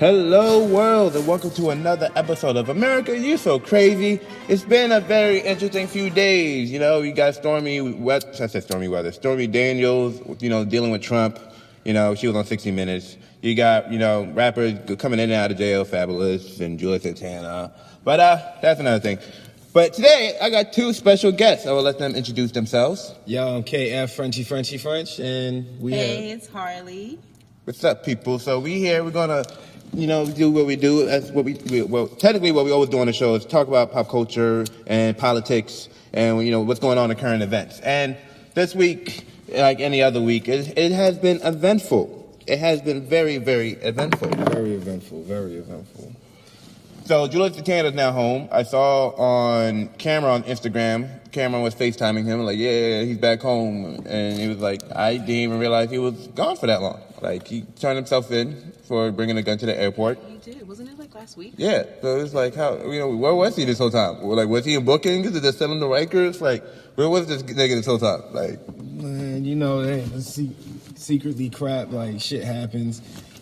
Hello world and welcome to another episode of America You So Crazy. It's been a very interesting few days. You know, you got Stormy Daniels, dealing with Trump. She was on 60 Minutes. You got, rappers coming in and out of jail, Fabulous and Julez Santana. But that's another thing. But today, I got two special guests. I will let them introduce themselves. Yo, I'm KF French, and Hey, it's Harley. What's up, people? So we're gonna, do what we do. Technically what we always do on the show is talk about pop culture and politics and, what's going on in current events. And this week, like any other week, it has been eventful. It has been very, very eventful. Very eventful. So Julez Santana's now home. I saw on camera on Instagram, Cameron was FaceTiming him, like, yeah, he's back home. And he was like, I didn't even realize he was gone for that long. Like, he turned himself in for bringing a gun to the airport. He did. Wasn't it like last week? Yeah. So it's like, where was he this whole time? Like, was he in bookings? Is it selling the Rikers? Like, where was this nigga this whole time? Like, man, secretly crap, like, shit happens.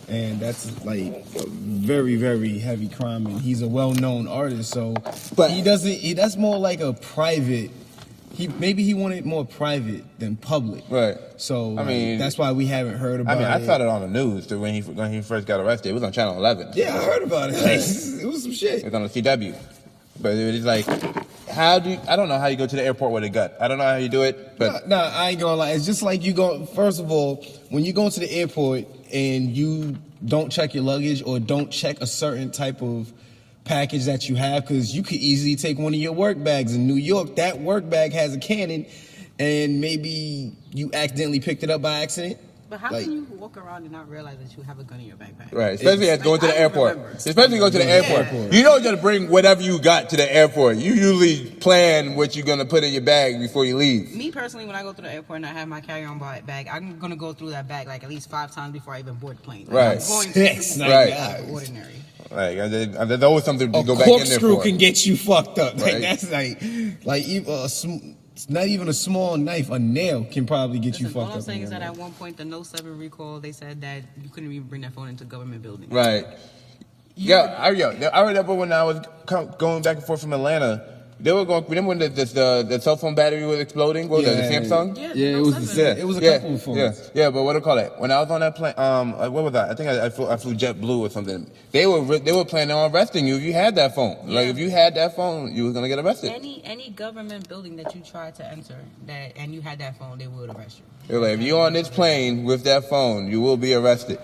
And that's like a very, very heavy crime. And he's a well-known artist, so but that's more like a private. Maybe he wanted more private than public. Right. So that's why we haven't heard about it. I saw it on the news when he first got arrested. It was on Channel 11. Yeah, I heard about it. It was some shit. It was on the CW. But it was like, I don't know how you go to the airport with a gun. I don't know how you do it. But nah, I ain't gonna lie. It's just like first of all, when you go to the airport and you don't check your luggage or don't check a certain type of package that you have, because you could easily take one of your work bags in New York. That work bag has a cannon, and maybe you accidentally picked it up by accident. But how can you walk around and not realize that you have a gun in your backpack? Right, especially going to the airport. Especially going to the airport. Yeah. You know you're going to bring whatever you got to the airport. You usually plan what you're going to put in your bag before you leave. Me personally, when I go to the airport and I have my carry-on bag, I'm going to go through that bag like at least 5 times before I even board the plane. Like, Right. I'm going to Right. ordinary. Like, there's always something to go back in there for. A corkscrew can get you fucked up. Like, Right. that's not even a small knife, a nail can probably get you fucked up. All I'm saying is that at one point, the No 7 recall, they said that you couldn't even bring that phone into government buildings. Right. I remember when I was going back and forth from Atlanta. They were going. Remember when the cell phone battery was exploding? What was that? The Samsung? Yeah, it was. It was a couple of phones. Yeah. But what do you call it? When I was on that plane, what was that? I think I flew JetBlue or something. They were planning on arresting you if you had that phone. Yeah. Like if you had that phone, you was gonna get arrested. Any government building that you tried to enter and you had that phone, they would arrest you. They're like, if you're on this plane with that phone, you will be arrested,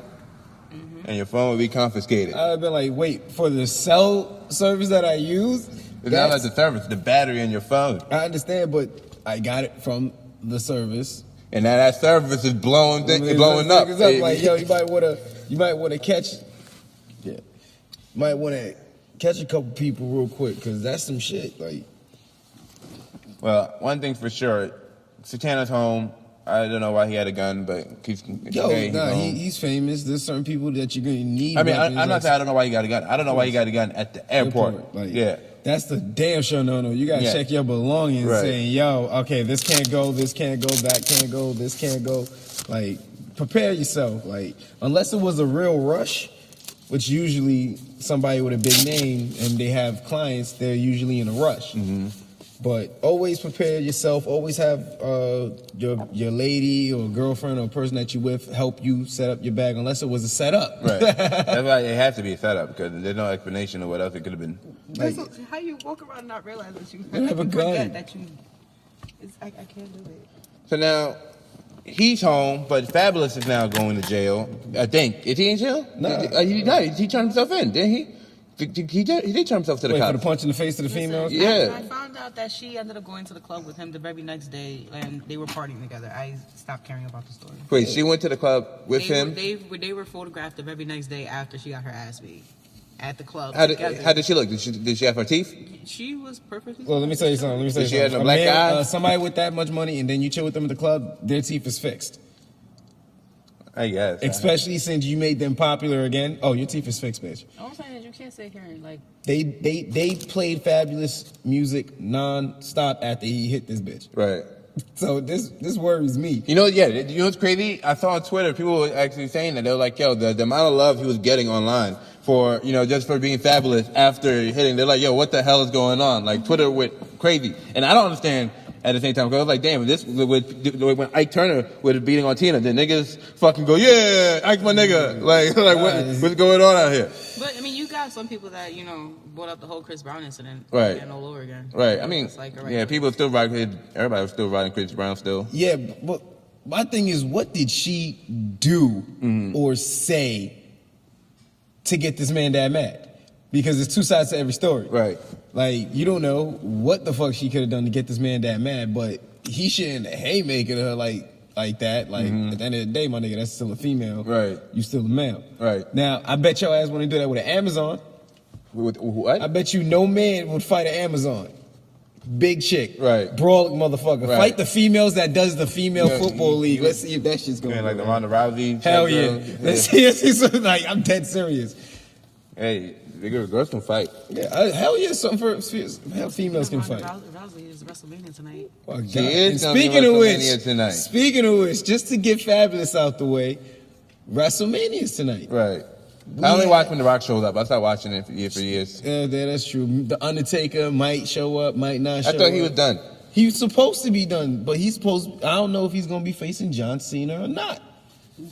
and your phone will be confiscated. I've been like, wait, for the cell service that I use. It's not like the service, the battery in your phone. I understand, but I got it from the service. And now that service is blowing up. Like, yo, you might want to catch a couple people real quick, because that's some shit. Like, well, one thing's for sure, Santana's home. I don't know why he had a gun, but he's famous. There's certain people that you're gonna need. I mean, I'm not saying I don't know why he got a gun. I don't know why he got a gun at the airport. Like, yeah. That's the damn sure no. You gotta check your belongings, saying, yo, okay, this can't go, that can't go, this can't go. Like, prepare yourself. Like, unless it was a real rush, which usually somebody with a big name and they have clients, they're usually in a rush. Mm-hmm. But always prepare yourself. Always have your lady or girlfriend or person that you with help you set up your bag, unless it was a setup. Right. That's why it has to be a setup, because there's no explanation of what else it could have been. Like, how you walk around and not realize that you have a gun? I can't do it. So now he's home, but Fabulous is now going to jail. I think. Is he in jail? No. He turned himself in, didn't he? He did turn himself to the cops. For the punch in the face to the females? Yeah. I found out that she ended up going to the club with him the very next day, and they were partying together. I stopped caring about the story. Wait, she went to the club with him? They were photographed the very next day after she got her ass beat at the club. How did she look? Did she have her teeth? She was perfectly. Well, let me tell you something. Did she have no black eyes? Somebody with that much money, and then you chill with them at the club, their teeth is fixed. I guess. Especially since you made them popular again. Oh, your teeth is fixed, bitch. All I'm saying is you can't sit here and like. They played Fabulous music non-stop after he hit this bitch. Right. So this worries me. You know what's crazy? I saw on Twitter people were actually saying that they were like, yo, the amount of love he was getting online for, just for being fabulous after hitting. They're like, yo, what the hell is going on? Like, Twitter went crazy. And I don't understand at the same time, because I was like, damn, when Ike Turner was beating on Tina, the niggas fucking go, yeah, Ike's my nigga. Like what's going on out here? But, I mean, you got some people that, brought up the whole Chris Brown incident. Right. Again, all over again. Right. I mean, people still riding, everybody was still riding Chris Brown still. Yeah, but my thing is, what did she do or say to get this man that mad? Because there's two sides to every story. Right. Like, you don't know what the fuck she could have done to get this man that mad, but he shouldn't haymaker her like that. Like, at the end of the day, my nigga, that's still a female. Right. You still a male. Right. Now, I bet your ass wouldn't do that with an Amazon. With what? I bet you no man would fight an Amazon. Big chick. Right. Brawling motherfucker. Right. Fight the females that does the female football league. Let's see if that shit's going like the Ronda Rousey. Hell yeah. Let's see something like, I'm dead serious. Hey, girls can fight. Yeah, hell yeah, something for hell females can fight. Rousey is WrestleMania tonight. Oh, God. She is And tonight. Speaking of which, just to get Fabulous out the way, WrestleMania's tonight. Right. I only watch when The Rock shows up. I stopped watching it for years. Yeah, that's true. The Undertaker might show up, might not show up. I thought he was done. He was supposed to be done, but I don't know if he's going to be facing John Cena or not.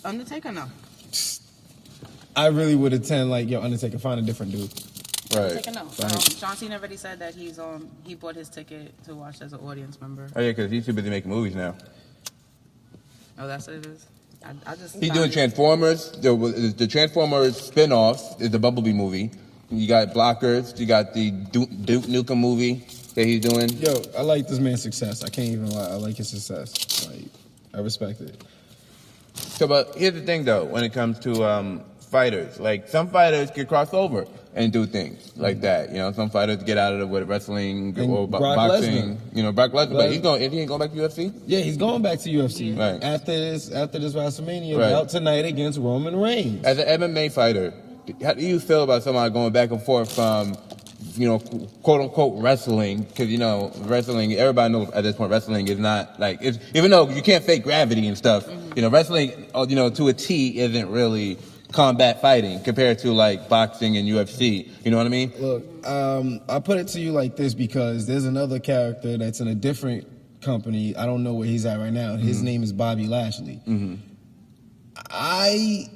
Undertaker, no. I really would attend, like, yo, Undertaker, find a different dude. Right. Undertaker, no. John Cena already said that he bought his ticket to watch as an audience member. Oh, yeah, because he's too busy making movies now. Oh, that's what it is? He's doing Transformers. The Transformers spin-off is the Bumblebee movie. You got Blockers. You got the Duke Nukem movie that he's doing. Yo, I like this man's success. I can't even lie. I like his success. Like, I respect it. So, but here's the thing, though, when it comes to fighters. Like, some fighters can cross over and do things like that. Some fighters get out of it with wrestling or boxing. Brock Lesnar. But he ain't going back to UFC? Yeah, he's going back to UFC. Right. After this WrestleMania bout tonight against Roman Reigns. As an MMA fighter, how do you feel about somebody going back and forth from, quote unquote wrestling? Because, wrestling, everybody knows at this point wrestling is not like, even though you can't fake gravity and stuff, wrestling, to a T isn't really combat fighting compared to like boxing and UFC. You know what I mean? Look, I'll put it to you like this because there's another character that's in a different company. I don't know where he's at right now. His name is Bobby Lashley. I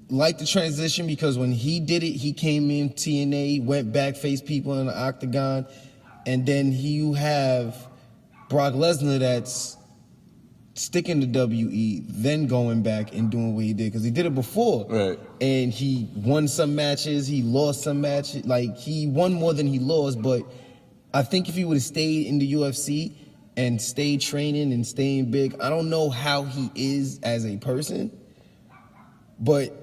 like the transition because when he did it, he came in TNA, went back, faced people in the octagon, and then you have Brock Lesnar that's sticking to WE, then going back and doing what he did because he did it before. Right. And he won some matches, he lost some matches. Like, he won more than he lost, but I think if he would have stayed in the UFC and stayed training and staying big, I don't know how he is as a person, but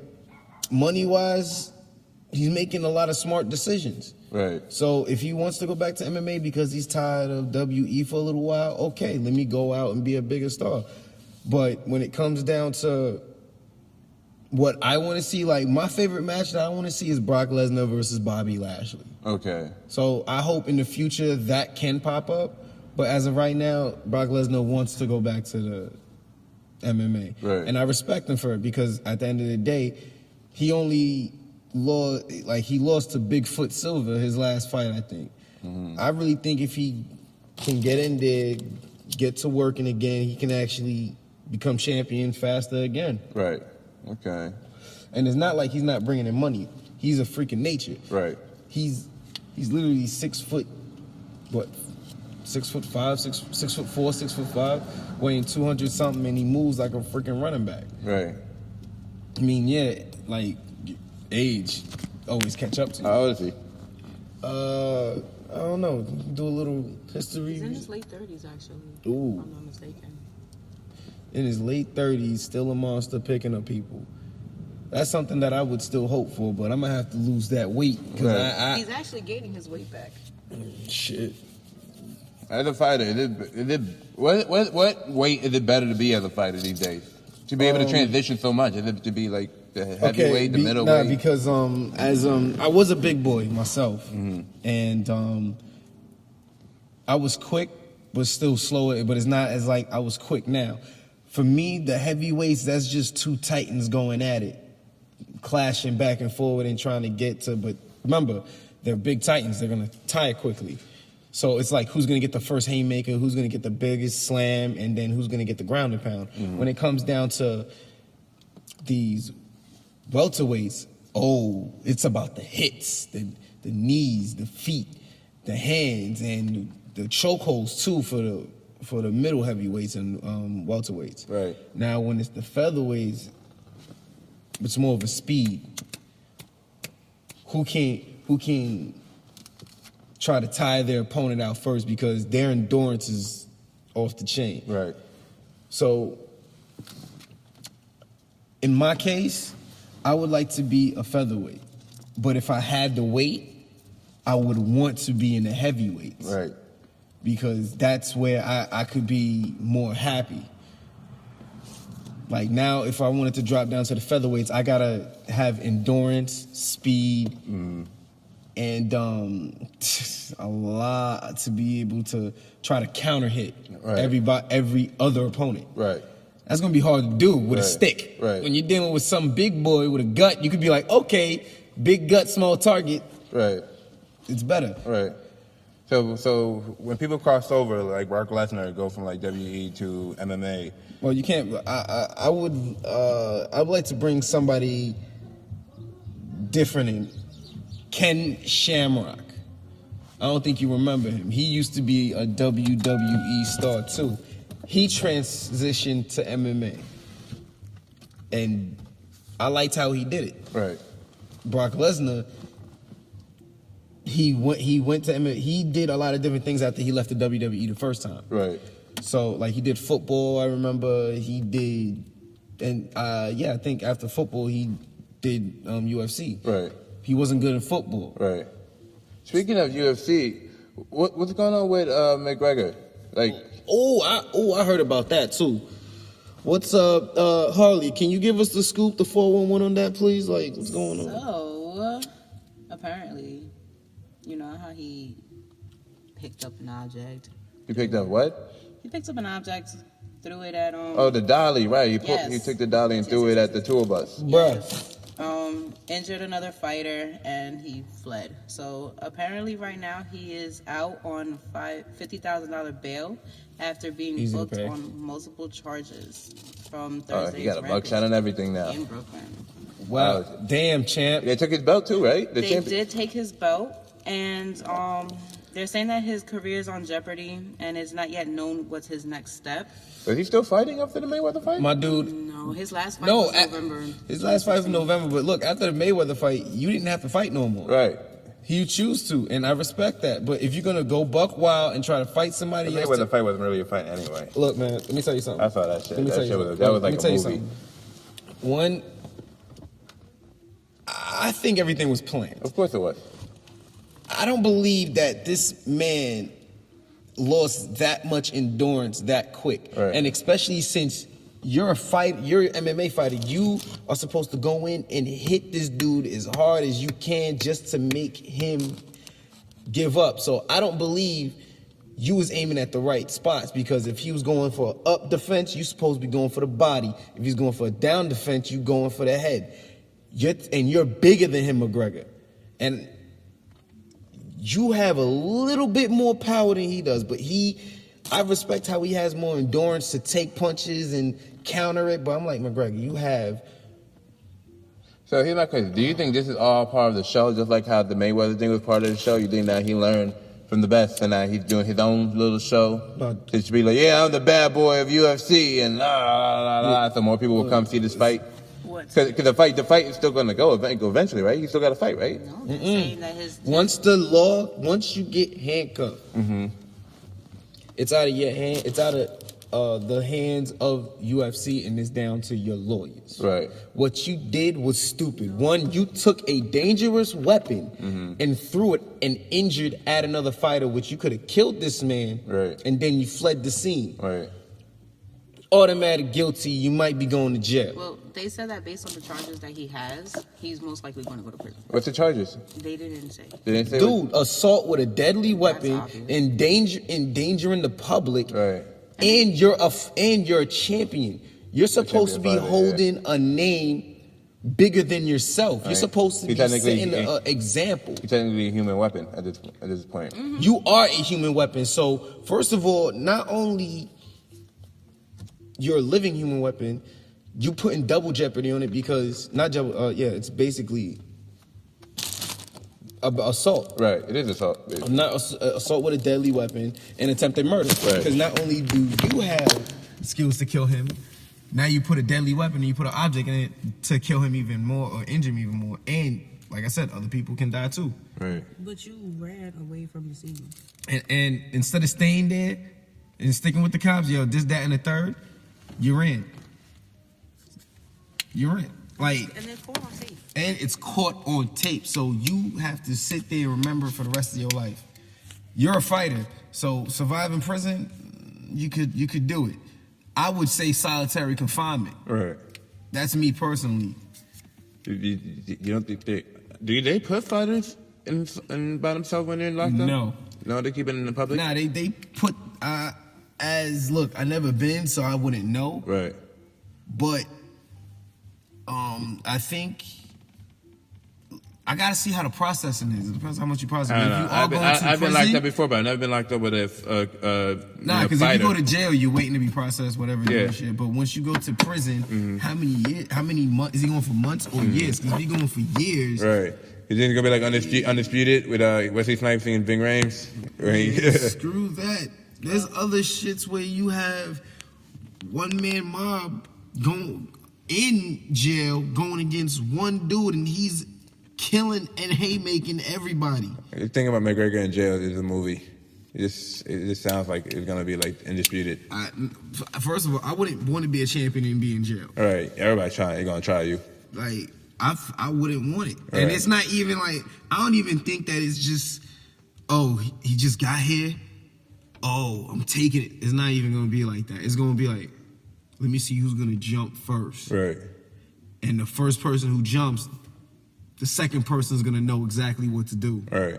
money-wise, he's making a lot of smart decisions. Right. So if he wants to go back to MMA because he's tired of WE for a little while, okay, let me go out and be a bigger star. But when it comes down to what I want to see, like my favorite match that I want to see is Brock Lesnar versus Bobby Lashley. Okay. So I hope in the future that can pop up. But as of right now, Brock Lesnar wants to go back to the MMA. Right. And I respect him for it because at the end of the day, he lost to Bigfoot Silva his last fight, I think. I really think if he can get in there, get to working again, he can actually become champion faster again. Right. Okay. And it's not like he's not bringing in money. He's a freaking nature. Right. He's literally 6 foot, what, 6'5", 6'4", 6'5", weighing 200 something, and he moves like a freaking running back. Right. I mean, yeah, like age always catch up to you. How old is he? I don't know. Do a little history. He's in his late 30s, actually. Ooh. If I'm not mistaken. In his late 30s, still a monster picking up people. That's something that I would still hope for, but I'm gonna have to lose that weight because He's actually gaining his weight back. Shit. As a fighter, what weight is it better to be as a fighter these days? To be able to transition so much, is it to be like the heavyweight, the middleweight? Nah, because I was a big boy myself, and I was quick, but still slower. But it's not as like I was quick now. For me, the heavyweights, that's just two titans going at it. clashing back and forward and trying to get to. But remember, they're big titans. They're gonna tire quickly. So it's like who's gonna get the first haymaker, who's gonna get the biggest slam, and then who's gonna get the ground and pound. When it comes down to these welterweights, it's about the hits, the knees, the feet, the hands, and the chokeholds too for the middle heavyweights and welterweights. Right. Now when it's the featherweights, it's more of a speed. Who can try to tire their opponent out first because their endurance is off the chain. Right. So in my case, I would like to be a featherweight. But if I had the weight, I would want to be in the heavyweights. Right. Because that's where I could be more happy. Like now, if I wanted to drop down to the featherweights, I gotta have endurance, speed, and a lot to be able to try to counter hit every other opponent. Right. That's gonna be hard to do with a stick. Right. When you're dealing with some big boy with a gut, you could be like, okay, big gut, small target. Right. It's better. Right. So when people cross over, like Brock Lesnar, go from like WWE to MMA. Well, you can't. I would like to bring somebody different in. Ken Shamrock. I don't think you remember him. He used to be a WWE star too. He transitioned to MMA, and I liked how he did it. Right. Brock Lesnar. He went to MMA. He did a lot of different things after he left the WWE the first time. Right. So like he did football. I remember he did, and I think after football he did UFC. Right. He wasn't good in football. Right. Speaking of UFC, what's going on with McGregor? Like, I heard about that too. What's up, Harley? Can you give us the scoop, the 411 on that, please? Like, what's going on? So, apparently, you know how he picked up an object. He picked up what? He picked up an object, threw it at the dolly, right? He took the dolly and threw it at the tour bus. Bruh. Injured another fighter and he fled. So apparently right now he is out on $50,000 bail after being booked on multiple charges from Thursday's he got a buckshot and everything now. In Brooklyn. Wow. Damn, champ. They took his belt too, right? They did take his belt, and they're saying that his career is on jeopardy and it's not yet known what's his next step. Is he still fighting after the Mayweather fight? My dude. No, his last fight was November. His last fight was November, but look, after the Mayweather fight, you didn't have to fight no more. Right. You choose to, and I respect that. But if you're going to go buck wild and try to fight somebody else... The Mayweather fight wasn't really a fight anyway. Look, man, let me tell you something. I saw that shit. That was like a movie. One, I think everything was planned. Of course it was. I don't believe that this man lost that much endurance that quick. Right. And especially since you're an MMA fighter, you are supposed to go in and hit this dude as hard as you can just to make him give up. So I don't believe you was aiming at the right spots, because if he was going for an up defense, you're supposed to be going for the body. If he's going for a down defense, you're going for the head. You're bigger than him, McGregor. And you have a little bit more power than he does, but I respect how he has more endurance to take punches and counter it, but I'm like, McGregor, you have... So here's my question. Do you think this is all part of the show, just like how the Mayweather thing was part of the show? You think that he learned from the best and now he's doing his own little show? To be like, yeah, I'm the bad boy of UFC and so more people will come see this fight? Because the fight is still going to go eventually, right? You still got to fight, right? No, they're saying that once you get handcuffed, it's out of your hand. It's out of the hands of UFC, and it's down to your lawyers. Right. What you did was stupid. One, you took a dangerous weapon and threw it and injured at another fighter, which you could have killed this man. Right. And then you fled the scene. Right. Automatic guilty. You might be going to jail. Well, they said that based on the charges that he has, he's most likely going to go to prison. What's the charges? They didn't say. Dude, assault with a deadly weapon, endangering the public, right? And you're a champion. You're supposed to be holding a name bigger than yourself. Right. You're supposed to be setting an example. You're technically a human weapon at this point. Mm-hmm. You are a human weapon. So first of all, not only you're a living human weapon, you putting double jeopardy on it because it's basically assault. Right, it is assault. Not assault with a deadly weapon and attempted murder. Right. Because not only do you have skills to kill him, now you put a deadly weapon and you put an object in it to kill him even more or injure him even more. And like I said, other people can die too. Right. But you ran away from the scene. And instead of staying there and sticking with the cops, this, that, and the third, you ran. You ran. Like, And it's caught on tape. and it's caught on tape. So you have to sit there and remember for the rest of your life. You're a fighter. So survive in prison, you could do it. I would say solitary confinement. Right. That's me personally. You don't think do they put fighters in by themselves when they're locked up? No. No, they keep it in the public? Nah, they put look, I never been, so I wouldn't know. Right. But I think I gotta see how the processing is. It depends how much you process. I don't know. I've been locked up before, but I've never been locked up with a Nah, because if you go to jail, you're waiting to be processed, whatever. Yeah. Shit. But once you go to prison, how many years? How many months? Is he going for months or years? Because if he's going for years, Right. Is it gonna be like undisputed with Wesley Snipes and Ving Rhames? Right. screw that. There's other shits where you have one man mob going in jail, going against one dude, and he's killing and haymaking everybody. The thing about McGregor in jail is the movie. It just sounds like it's gonna be like undisputed. First of all, I wouldn't want to be a champion and be in jail. All right, everybody they're gonna try you. Like I wouldn't want it, Right. and it's not even like I don't even think that it's just he just got here. I'm taking it. It's not even gonna be like that. It's gonna be like, let me see who's gonna jump first. Right. And the first person who jumps, the second person's gonna know exactly what to do. Right.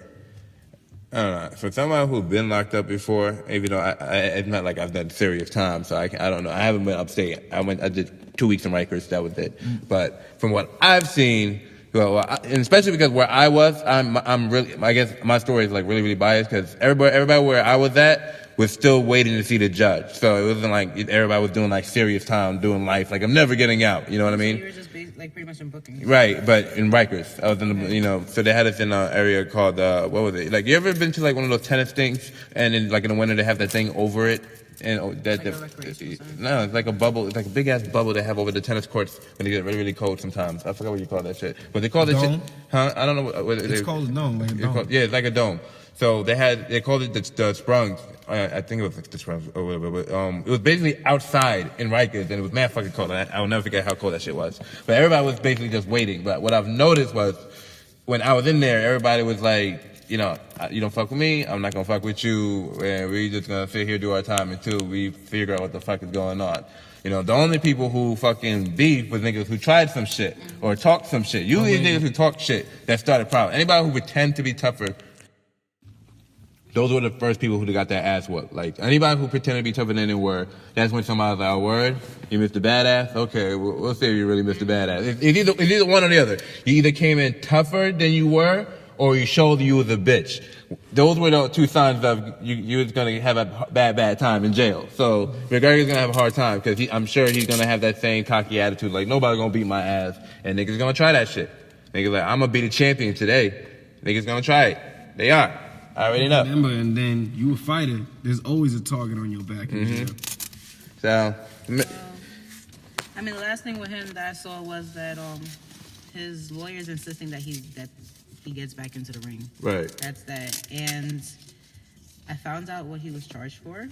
I don't know. For someone who's been locked up before, even though it's not like I've done serious time, so I don't know. I haven't been upstate. I did 2 weeks in Rikers. That was it. But from what I've seen, and especially because where I was, I'm really. I guess my story is like really, really biased because everybody where I was at was still waiting to see the judge. So it wasn't like everybody was doing like serious time, doing life. Like I'm never getting out. You know what I mean? So you were just like pretty much in booking. Right, but in Rikers, I was in the, so they had us in an area called, what was it? Like, you ever been to like one of those tennis things, and then like in the winter they have that thing over it, and no, it's like a bubble, it's like a big ass bubble they have over the tennis courts when they get really, really cold sometimes. I forgot what you call that shit, but they call it shit, huh? I don't know what It's called a dome, like a dome. Yeah, it's like a dome. So they called it the Sprungs. I think it was like the Sprungs or whatever. But it was basically outside in Rikers, and it was mad fucking cold. I will never forget how cold that shit was. But everybody was basically just waiting. But what I've noticed was when I was in there, everybody was like, you don't fuck with me, I'm not gonna fuck with you, and we just gonna sit here do our time until we figure out what the fuck is going on. The only people who fucking beef was niggas who tried some shit or talked some shit. Usually niggas who talk shit that started problems. Anybody who pretend to be tougher, those were the first people who got their ass whooped. Like, anybody who pretended to be tougher than they were, that's when somebody was like, oh, word? You Mr. Badass? Okay, we'll see if you really Mr. Badass. It's either one or the other. You either came in tougher than you were, or you showed you was a bitch. Those were the two signs of you was gonna have a bad time in jail. So, McGregor's gonna have a hard time, because I'm sure he's gonna have that same cocky attitude, like, nobody gonna beat my ass, and niggas gonna try that shit. Niggas like, I'm gonna be the champion today. Niggas gonna try it. They are. I already know. Remember, and then you a fighter. There's always a target on your back in jail. So, I mean, the last thing with him that I saw was that his lawyer's insisting that he gets back into the ring. right. That's that. And I found out what he was charged for,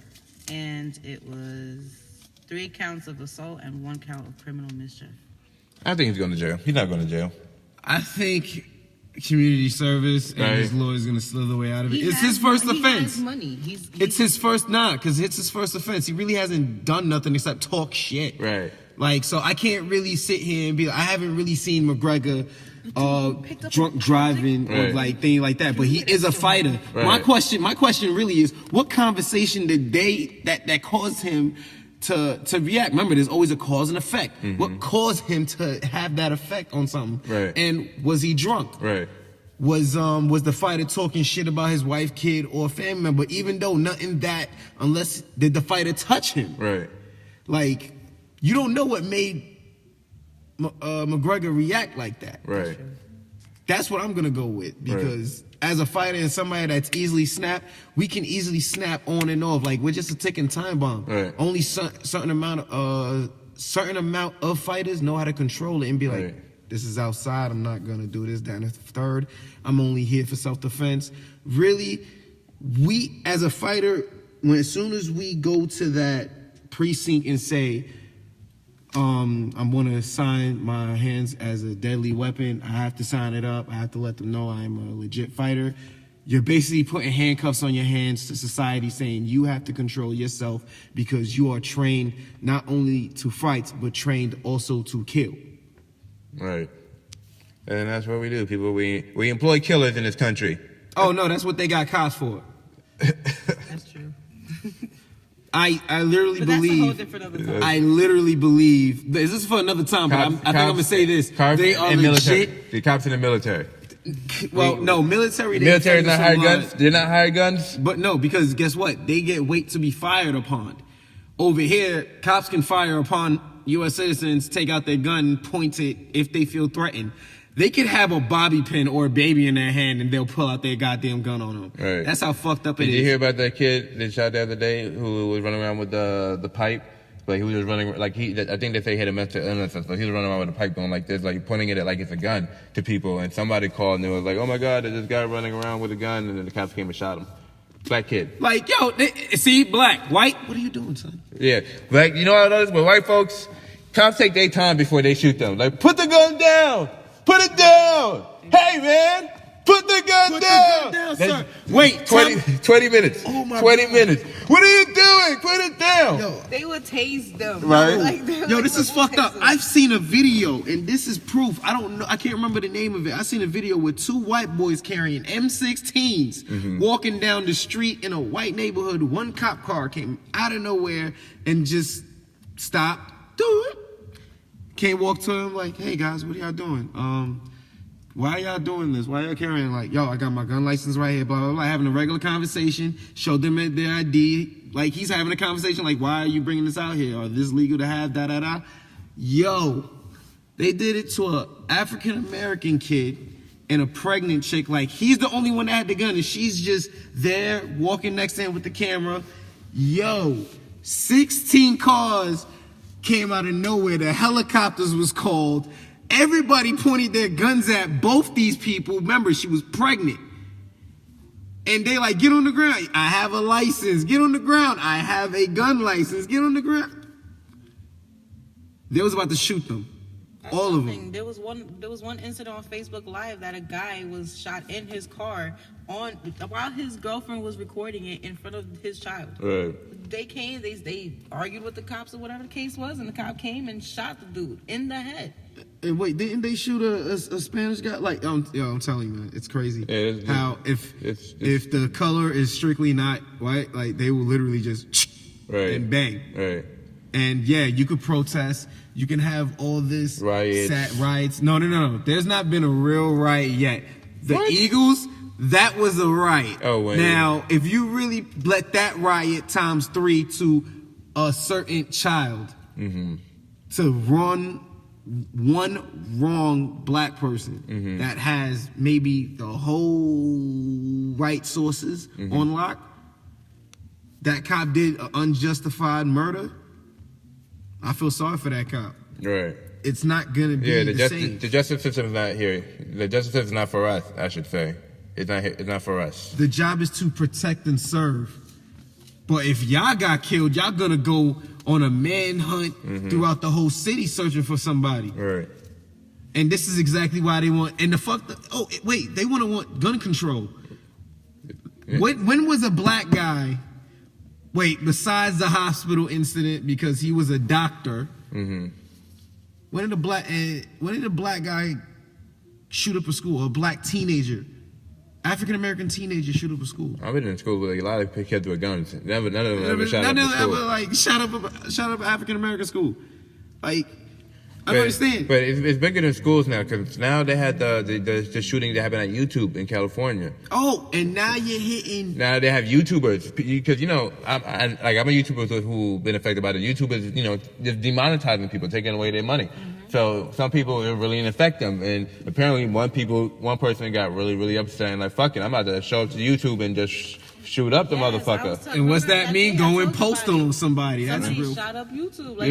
and it was 3 counts of assault and 1 count of criminal mischief. I think he's going to jail. He's not going to jail. I think community service and Right. his lawyer's gonna slither the way out of it. It's his first offense. He has money. It's his first, because it's his first offense. He really hasn't done nothing except talk shit. Right. Like, so I can't really sit here and be like, I haven't really seen McGregor drunk driving or Right. like thing like that, but he is a fighter. Right. My question really is, what conversation did that caused him to react. Remember, there's always a cause and effect. What caused him to have that effect on something? Right. And was he drunk? Right. Was the fighter talking shit about his wife, kid, or family member? Even though nothing that, unless did the fighter touch him? Right. Like, you don't know what made McGregor react like that. Right. That's what I'm gonna go with, because as a fighter and somebody that's easily snapped, we can easily snap on and off. Like, we're just a ticking time bomb. Right. Only certain amount of fighters know how to control it and be like, this is outside. I'm not gonna do this, that, and the third. I'm only here for self-defense. Really, we as a fighter, as soon as we go to that precinct and say, I'm going to sign my hands as a deadly weapon, I have to sign it up. I have to let them know I'm a legit fighter. You're basically putting handcuffs on your hands to society, saying you have to control yourself because you are trained not only to fight, but trained also to kill. Right. And that's what we do, people. We employ killers in this country. Oh, no, that's what they got cops for. That's true. I literally But believe. that's a whole different other topic. I literally believe. This is for another time, but I think I'm gonna say this. They are legit. The cops in the military. Well, no, military. Military not hire guns. They're not hire guns. But no, because guess what? They get weight to be fired upon. Over here, cops can fire upon U.S. citizens, take out their gun, point it if they feel threatened. They could have a bobby pin or a baby in their hand and they'll pull out their goddamn gun on them. Right. That's how fucked up it is. Did you hear about that kid they shot the other day who was running around with the pipe? Like he was just running, like I think they say he had a mental illness, so he was running around with a pipe going like this, like pointing it at like it's a gun to people. And somebody called and they was like, oh my God, there's this guy running around with a gun, and then the cops came and shot him. Black kid. Like, yo, see, black, white, what are you doing, son? Yeah, black, you know how it is with white folks? Cops take their time before they shoot them. Like, put the gun down! Put it down! Hey, man! Put the gun down! Sir. Wait, 20 minutes. Oh my 20 God. minutes. What are you doing? Put it down! Yo. They would tase them. Right. Yo, this is fucked up. I've seen a video, and this is proof. I don't know. I can't remember the name of it. I seen a video with two white boys carrying M16s walking down the street in a white neighborhood. One cop car came out of nowhere and just stopped. Dude. Can't walk to him like, hey guys, what are y'all doing? Why are y'all doing this? Why are y'all carrying? Like, yo, I got my gun license right here, blah, blah, blah. Having a regular conversation, showed them their ID. Like, he's having a conversation like, why are you bringing this out here? Or this legal to have, da, da, da. Yo, they did it to a African-American kid and a pregnant chick. Like, he's the only one that had the gun, and she's just there walking next to him with the camera. Yo, 16 cars came out of nowhere. The helicopters was called. Everybody pointed their guns at both these people. Remember, she was pregnant. And they like, get on the ground. I have a license. Get on the ground. I have a gun license. Get on the ground. They was about to shoot them. That's all of something. them. There was one incident on Facebook Live that a guy was shot in his car while his girlfriend was recording it in front of his child. Right. They came, they argued with the cops or whatever the case was, and the cop came and shot the dude in the head. And wait, didn't they shoot a Spanish guy? Like, I'm telling you, man, it's crazy. Yeah, how if the color is strictly not white, like they will literally just and bang. Right. And yeah, you could protest. You can have all this riots. No. There's not been a real riot yet. The Eagles, that was a riot. Oh, wait. Now, if you really let that riot times 3 to a certain child to run one wrong black person that has maybe the whole right sources on lock, that cop did an unjustified murder. I feel sorry for that cop. Right. It's not gonna be the same. The justice system is not here. The justice system is not for us, I should say. It's not for us. The job is to protect and serve. But if y'all got killed, y'all gonna go on a manhunt throughout the whole city searching for somebody. Right. And this is exactly why they want. And they want gun control. Yeah. When was a black guy? Wait, besides the hospital incident, because he was a doctor. When did a black guy shoot up a school? A black teenager. African American teenagers shoot up a school. I've been in school with a lot of kids with guns. None of them ever shot up a school. Ever, like, shot up an African American school. Like, I don't understand. But it's bigger than schools now, because now they had the shooting that happened at YouTube in California. Oh, and now you're hitting. Now they have YouTubers, because I'm a YouTuber who been affected by the YouTubers, just demonetizing people, taking away their money. So some people it really didn't affect them, and apparently one person got really, really upset and like, fuck it, I'm about to show up to YouTube and just shoot up the motherfucker. And what's that mean? Go and post on somebody. That's real. Shot up YouTube. Like,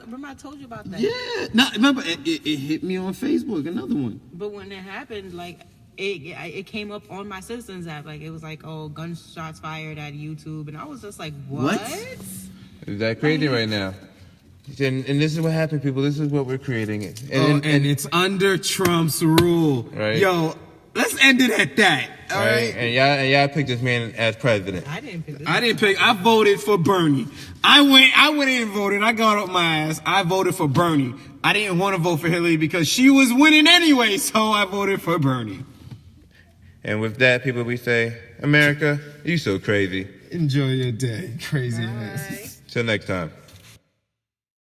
remember I told you about that. Yeah. No, remember, it hit me on Facebook, another one. But when it happened, like, it came up on my Citizens app. Like, it was like, oh, gunshots fired at YouTube. And I was just like, what? Is that crazy right now? And this is what happened, people. This is what we're creating. And it's under Trump's rule. Right. Yo, let's end it at that. All right. And y'all picked this man as president. I didn't pick this. I voted for Bernie. I went in and voted. I got up my ass. I voted for Bernie. I didn't want to vote for Hillary because she was winning anyway, so I voted for Bernie. And with that, people, we say, America, you so crazy. Enjoy your day, crazy ass. Till next time.